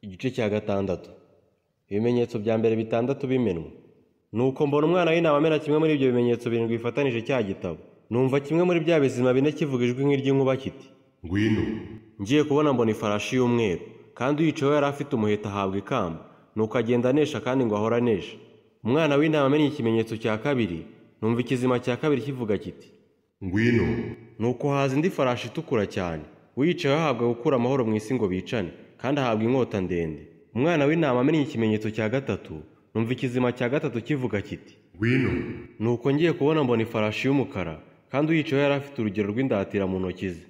Igice cya gatandatu. Ibimenyetso bya mbere bitandatu bimenwa. Nuko mbona umwana w'intama amena kimwe muri ibyo bimenyetso birindwi bifatanije cya gitabo. Numva kimwe muri bya bizima bine kivuga ijwi nk'iry'inkuba kiti, ngwino. ngiye kubona mbona ifarashi y'umweru, kandi uyicayeho yari afite umuheta ahabwa ikamba, nuko agenda anesha kandi ngo ahora anesha. Umwana w'intama amennye ikimenyetso cya kabiri, numva ikizima cya kabiri kivuga kiti, ngwino. nuko haza indi farashi itukura cyane, uyicayeho ahabwa gukura amahoro mu isi ngo bicane, kandi ahabwa inkota ndende. Umwana w'intama amennye ikimenyetso cya gatatu, numva ikizima cya gatatu kivuga kiti, ngwino. nuko ngiye kubona mbona ifarashi y'umukara, kandi uyicayeho yari afite urugero rw'indatira mu ntoki ze.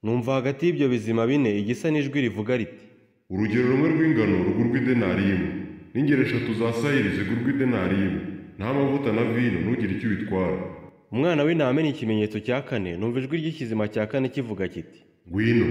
Numva hagati y'ibyo bizima bine igisa n'ijwi rivuga riti, urugero rumwe rw'ingano rugurwa idenari imwe, n'ingero eshatu za sayiri zigurwa idenari imwe, nta mavuta na vino ntugire icyo ubitwara. Umwana w'intama amennye ikimenyetso cya kane, numva ijwi ry'ikizima cya kane kivuga kiti, ngwino.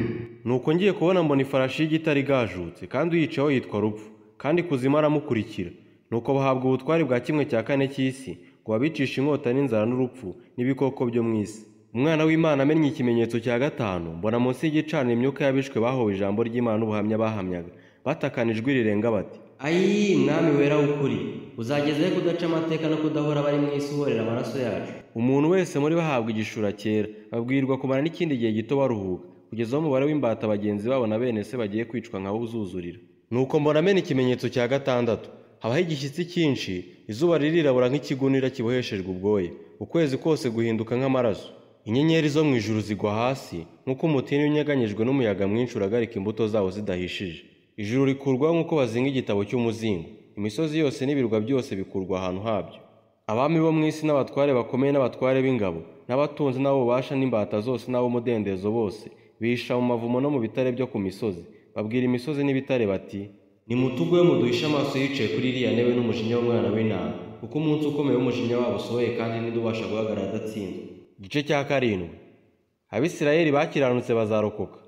nuko ngiye kubona mbona ifarashi y'igitare igajutse, kandi uyicayeho yitwa Rupfu, kandi ikuzimu aramukurikira. Nuko bahabwa ubutware bwa kimwe cya kane cy'isi, ngo babicishe inkota n'inzara n'urupfu n'ibikoko byo mu isi. Umwana w'Imana amennye ikimenyetso cya gatanu, mbona munsi y'igicaniro imyuka y'abishwe bahowe ijambo ry'Imana n'ubuhamya bahamyaga, batakana ijwi rirenga bati, ayi mwami wera w'ukuri, uzagezeho kudaca amateka no kudahora bari mu isi uhorera amaraso yacu. umuntu wese muri bo ahabwa igishura cyera, babwirirwa kumara n'ikindi gihe gito baruhuka, kugeza aho umubare w'imbata bagenzi babo na bene se bagiye kwicwa nkaho uzuzurira. Nuko mbona amena ikimenyetso cya gatandatu, habaho igishyitsi cyinshi, izuba ririrabura nk'ikigunira kiboheshejwe ubwoya, ukwezi kose guhinduka nk'amaraso, inyenyeri zo mu ijuru zigwa hasi nk'uko umutini unyeganyijwe n'umuyaga mwinshi uragarika imbuto zawo zidahishije. Ijuru rikurwaho nk'uko bazinga igitabo cy'umuzingo, imisozi yose n'ibirwa byose bikurwa ahantu habyo. Abami bo mu isi n'abatware bakomeye n'abatware b'ingabo n'abatunzi n'abubasha n'imbata zose n'ab'umudendezo bose bihisha mu mavumo no mu bitare byo ku misozi, babwira imisozi n'ibitare bati, nimutugwe muduhishe amaso yicaye kuri iriya ntebe n'umujinya w'umwana w'intama, kuko umunsi ukomeye w'umujinya wabo usohoye kandi ntidubasha guhagarara adatsinzwe. Igice cya karindwi. Abisirayeli bakiranutse bazarokoka.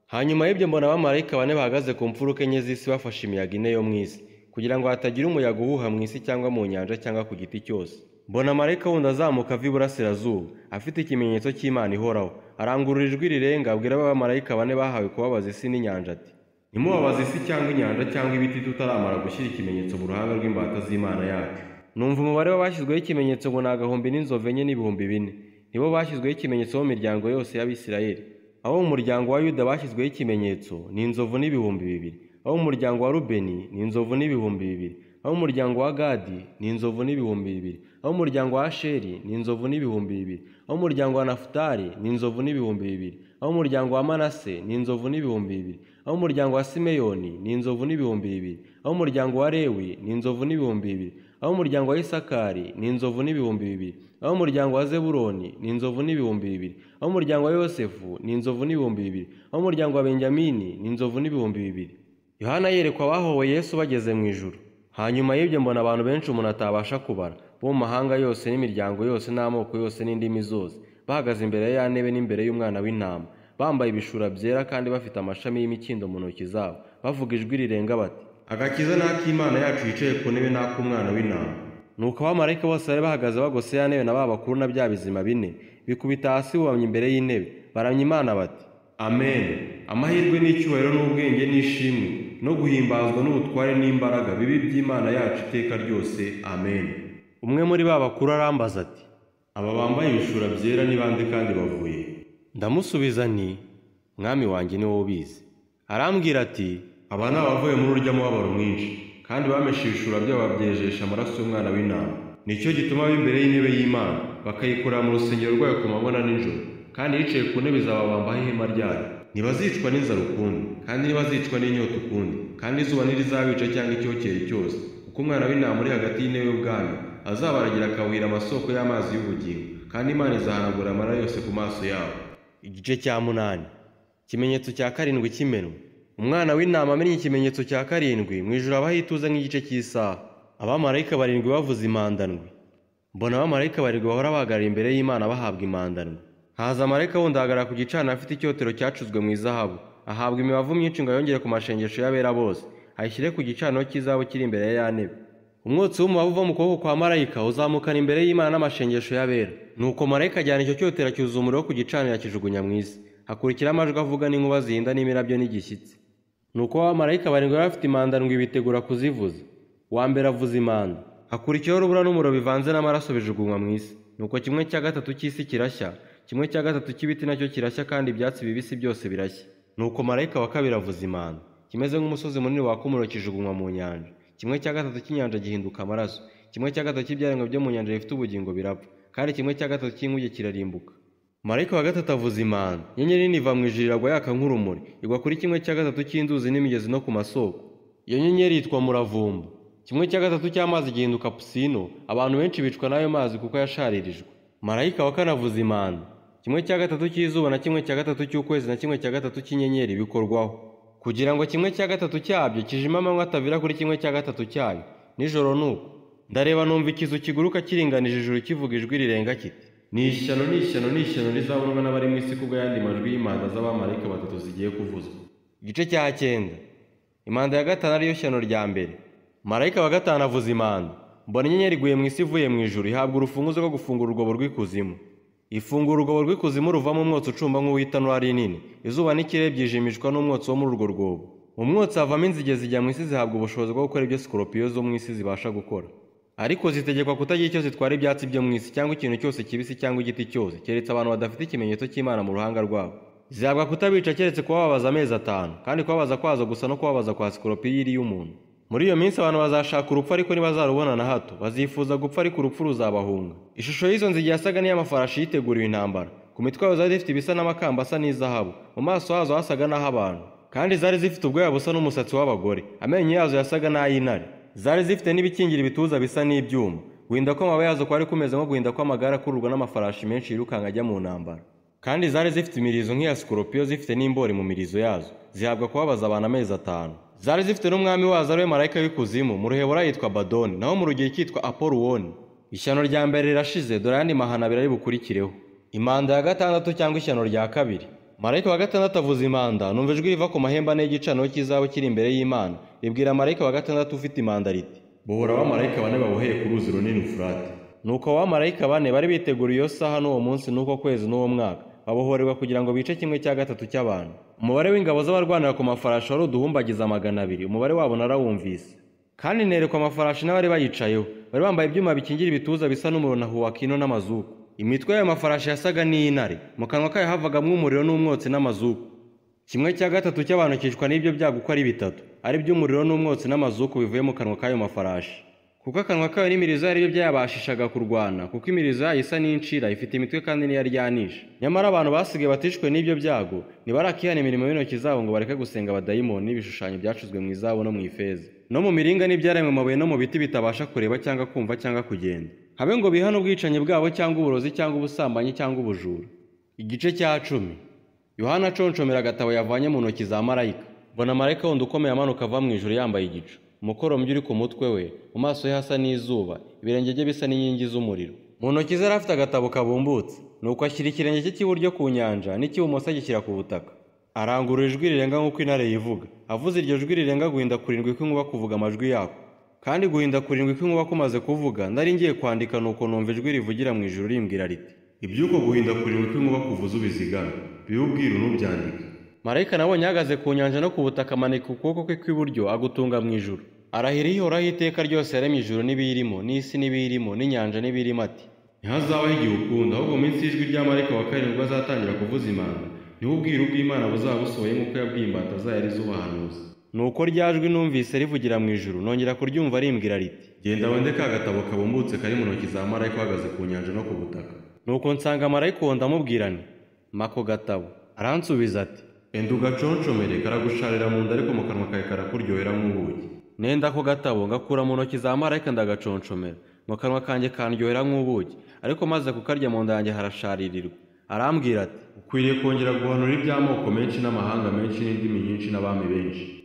Hanyuma y'ibyo mbona abamarayika bane bahagaze ku mfuruka enye z'isi bafashe imiyaga ine yo mu isi, kugira ngo hatagira umuyaga uhuha mu isi cyangwa mu nyanja cyangwa ku giti cyose. Mbona marayika wundi azamuka ava iburasirazuba, afite ikimenyetso cy'Imana ihoraho, arangurura ijwi rirenga, abwira abamarayika bane bahawe kubabaza isi n'inyanja ati, ntimubabaze isi cyangwa inyanja cyangwa ibiti tutaramara gushyira ikimenyetso mu ruhanga rw'imbata z'Imana yacu. Numva umubare w'abashyizweho ikimenyetso ngo ni agahumbi n'inzovu enye n'ibihumbi bine, nibo bashyizweho ikimenyetso mu miryango yose y'Abisirayeli. Abo mu muryango wa Yuda bashyizweho ikimenyetso ni inzovu n'ibihumbi bibiri, abo mu muryango wa Rubeni ni inzovu n'ibihumbi bibiri, abo mu muryango wa Gadi ni inzovu n'ibihumbi bibiri, abo mu muryango wa Asheri ni inzovu n'ibihumbi bibiri, abo mu muryango wa Nafutali ni inzovu n'ibihumbi bibiri, abo mu muryango wa Manase ni inzovu n'ibihumbi bibiri, abo mu muryango wa Simeyoni ni inzovu n'ibihumbi bibiri, abo mu muryango wa Lewi ni inzovu n'ibihumbi bibiri, abo mu muryango wa Isakari ni inzovu n'ibihumbi bibiri, abo mu muryango wa Zebuloni ni inzovu n'ibihumbi bibiri, abo mu muryango wa Yosefu ni inzovu n'ibihumbi bibiri, abo mu muryango wa Benyamini ni inzovu n'ibihumbi bibiri. Yohana yerekwa abahowe Yesu bageze mu ijuru. Hanyuma y'ibyo mbona abantu benshi umuntu atabasha kubara, bo mu mahanga yose n'imiryango yose n'amoko yose n'indimi zose, bahagaze imbere ya ntebe n'imbere y'umwana w'intama, bambaye ibishura byera kandi bafite amashami y'imikindo mu ntoki zabo, bavuga ijwi rirenga bati, agakiza ni ak'Imana yacu yicaye ku ntebe n'ak'umwana w'intama. Nuko abamarayika bose bari bahagaze bagose ya ntebe na ba bakuru na bya bizima bine, bikubita hasi bubamye imbere y'intebe, baramya Imana bati, amen. Amahirwe n'icyubahiro n'ubwenge n'ishimwe no guhimbazwa n'ubutware n'imbaraga bibi by'Imana yacu iteka ryose, amen. Umwe muri ba bakuru arambaza ati, aba bambaye ibishura byera ni bande kandi bavuye? Ndamusubiza nti, mwami wanjye ni wowe ubizi. Arambwira ati, aba ni abavuye muri urya mubabaro mwinshi, kandi bameshe ibishura byabo babyejesha amaraso y'umwana w'intama. Nicyo gituma baba imbere y'intebe y'Imana, bakayikorera mu rusengero rwayo ku manywa na nijoro, kandi yicaye ku ntebe izababambaho ihema ryayo. Ntibazicwa n'inzara ukundi, kandi ntibazicwa n'inyota ukundi, kandi izuba ntirizabica cyangwa icyokere cyose, kuko umwana w'intama uri hagati y'intebe y'ubwami azabaragira akawuhira amasoko y'amazi y'ubugingo, kandi Imana izahanagura amarira yose ku maso yabo. Igice cya munani. Ikimenyetso cya karindwi kimenwa. Umwana w'intama amennye ikimenyetso cya karindwi, mu ijuru habaho ituze nk'igice cy'isaha. Abamarayika barindwi bavuza impandandwi. Mbona abamarayika barindwi bahora bahagarara imbere y'Imana bahabwa impandandwi. Haza marayika wundi ahagarara ku gicaniro afite icyotero cyacuzwe mu izahabu, ahabwa imibavu myinshi ngo yongere ku mashengesho y'abera bose, ayishyire ku gicaniro cy'izahabu kiri imbere ya ntebe. Umwotsi w'umubavu uva mu kuboko kwa marayika uzamukana imbere y'Imana n'amashengesho y'abera. Nuko marayika ajyana icyo cyotero acyuzuza umuriro wo ku gicaniro akijugunya mu isi. Hakurikiraho amajwi avuga n'inkuba zihinda n'imirabyo n'igishyitsi. nuko abamarayika barindwi bari bafite impanda ndwi bitegura kuzivuza. Uwa mbere avuza impanda, hakurikiyeho urubura n'umuriro bivanze n'amaraso bijugunywa mu isi. Nuko 1/3 cy'isi kirashya, 1/3 cy'ibiti nacyo kirashya, kandi ibyatsi bibisi byose birashya. Nuko marayika wa kabiri avuza impanda, kimeze nk'umusozi munini waka umuriro kijugunywa mu nyanja. 1/3 cy'inyanja gihinduka amaraso, 1/3 cy'ibyaremwe byo mu nyanja bifite ubugingo birapfa, kandi 1/3 cy'inkuge kirarimbuka. Marayika wa gatatu avuza impanda, inyenyeri nini iva mu ijuru iragwa yaka nk'urumuri, igwa kuri 1/3 cy'inzuzi n'imigezi no ku masoko. Iyo nyenyeri yitwa muravumba. 1/3 cy'amazi gihinduka pusino, abantu benshi bicwa n'ayo mazi kuko yasharirijwe. Marayika wa kane avuza impanda, 1/3 cy'izuba na 1/3 cy'ukwezi na 1/3 cy'inyenyeri bikorwaho, kugira ngo 1/3 cyabyo kijime amanywa atavira kuri 1/3 cyayo. Nijoro nuko ndareba numva ikizu kiguruka kiringanije ijuru kivuga ijwi rirenga kiti, ni ishyano rizabonwa n'abari mu isi kubwo yandi majwi y'impanda z'abamarayika batatu zigiye kuvuzwa. Igice cya 9. Impanda ya gatanu ariyo shyano rya mbere. Marayika wa gatanu avuza impanda, mbona inyenyeri iguye mu isi ivuye mu ijuru, ihabwa urufunguzo rwo gufungura urwobo rw'ikuzimu. Ifungura urwobo rw'ikuzimu ruvamo umwotsi ucumba nk'uw'itanura rinini, izuba n'ikirere byijimishwa n'umwotsi wo muri urwo rwobo. Mu mwotsi havamo inzige zijya mu isi zihabwa ubushobozi bwo gukora ibyo sikoropiyo zo mu isi zibasha gukora. Ariko zitegekwa kutagira icyo zitwara ibyatsi byo mu isi cyangwa ikintu cyose kibisi cyangwa igiti cyose, keretse abantu badafite ikimenyetso cy'Imana mu ruhanga rwabo. Zihabwa kutabica keretse kubabaza amezi 5, kandi kubabaza kwazo gusa no kubabaza kwa sikoropiyo iri y'umuntu. Muri iyo minsi abantu bazashaka urupfu ariko ntibazarubona na hato, bazifuza gupfa ariko urupfu ruzabahunga. Ishusho y'izo nzige yasaga n'iy'amafarashi yiteguriwe intambara, ku mitwe yazo zari zifite ibisa n'amakamba asa n'izahabu, mu maso hazo hasaga n'ah'abantu, kandi zari zifite ubwoya busa n'umusatsi w'abagore, amenyo yazo yasaga n'ay'intare. Zari zifite n'ibikingira ibituza bisa n'ibyuma, guhinda kw'amababa yazo kwari kumeze nko guhinda kw'amagare akururwa n'amafarashi menshi yirukanka ajya mu ntambara. Kandi zari zifite imirizo nk'iya sikoropiyo, zifite n'imbori mu mirizo yazo, zihabwa kubabaza abantu amezi 5. Zari zifite n'umwami wazo ariwe marayika w'ikuzimu, mu ruheburayo yitwa Badoni, naho mu rugero yitwa Apoluwoni. Ishyano rya mbere rirashize, dore ayandi mahana abiri ari bukurikireho. Impanda ya 6 cyangwa ishyano rya 2. Marayika wa 6 avuza impanda, numva ijwi riva ku mahembe ane y'igicaniro cy'izabo kiri imbere y'Imana, ribwira marayika wa 6 ufite impanda riti, bohora abamarayika 4 baboheye ku ruzi runini Ufurate. Nuko abamarayika 4 bari bitegura iyo saha n'uwo munsi n'uko kwezi n'uwo mwaka, babohorerwa kugira ngo bice 1/3 cy'abantu. Umubare w'ingabo z'abarwanira ku mafarashi wari uduhumbagiza 200, umubare wabo narawumvise. Kandi nerekwa amafarashi n'abari bayicayeho, bari bambaye ibyuma bikingira ibituza bisa n'umuriro na huwakino n'amazuku. Imitwe y'ayo mafarashi yasaga n'intare, mu kanwa kayo havagamo umuriro n'umwotsi n'amazuku. 1/3 cy'abantu kicwa n'ibyo byago uko ari 3, ari by'umuriro n'umwotsi n'amazuku bivuye mu kanwa kayo mafarashi. Kuko akanwa kayo n'imirizo yari byo byayabashishaga kurwana, kuko imirizo yayo isa n'incira, ifite imitwe kandi n'iyaryanisha. Nyamara abantu basigaye batishwe n'ibyo byago, ntibarakihana imirimo y'intoki zabo ngo bareke gusenga abadayimoni n'ibishushanyo byacuzwe mu izabu no mu ifeza, no mu miringa n'ibyaremwe mu mabuye no mu biti bitabasha kureba cyangwa kumva cyangwa kugenda. Habe ngo bihane ubwicanyi bwabo cyangwa uburozi cyangwa ubusambanyi cyangwa ubujura. Igice cya 10. Yohana aconshomera agatabo yavanye mu ntoki za marayika. Mbona marayika wundi ukomeye amanuka ava mu ijuru yambaye igicu, umukorombya uri ku mutwe we, mu maso he hasa n'izuba, ibirenge bye bisa n'inkingi z'umuriro. Mu ntoki ze afite agatabo kabumbutse, nuko ashyira ikirenge cye cy'iburyo ku nyanja n'icy'ibumoso agishyira ku butaka. Arangurura ijwi rirenga nk'uko intare yivuga, avuze iryo jwi rirenga guhinda 7 kw'inkuba kuvuga amajwi yako. Kandi guhinda 7 kw'inkuba kumaze kuvuga, ndari ngiye kwandika, nuko numva ijwi rivugira mu ijuru rimbwira riti, ibyuko guhinda 7 kw'inkuba kuvuza ubizigame, biwubwira unubyandika. Marayika nabonye ahagaze ku nyanja no ku butaka, amanika ukuboko kwe kw'iburyo agutunga mu ijuru. Arahira ihoraho iteka ryose yaremye ijuru n'ibiyirimo, n'isi n'ibiyirimo, n'inyanja n'ibiyirimo ati, ntihazabaho igihe ukunda, ahubwo minsi y'ijwi rya marayika wa 7 azatangira kuvuza impanda, niho ubwiru bw'Imana buzaba busohoye nk'uko yabwiye imbata zayo ari z'ubuhanuzi. Nuko rya jwi numvise rivugira mu ijuru, nongera kuryumva rimbwira riti, genda wende ka gatabo kabumbutse kari mu ntoki za marayika uhagaze ku nyanja no ku butaka. Nuko nsanga marayika uwo ndamubwira nti, mako gatabo. Aransubiza ati, enda ugaconshomere, karagusharira mu nda ariko mu kanwa kawe karakuryohera nk'ubuki. Nenda ako gatabo ngakura mu ntoki za marayika ndagaconshomera, mu kanwa kanjye kandyohera nk'ubuki, ariko maze kukarya mu nda yanjye harasharirirwa. Arambwira ati, ukwiriye kongera guhanura iby'amoko menshi n'amahanga menshi n'indimi nyinshi n'abami benshi.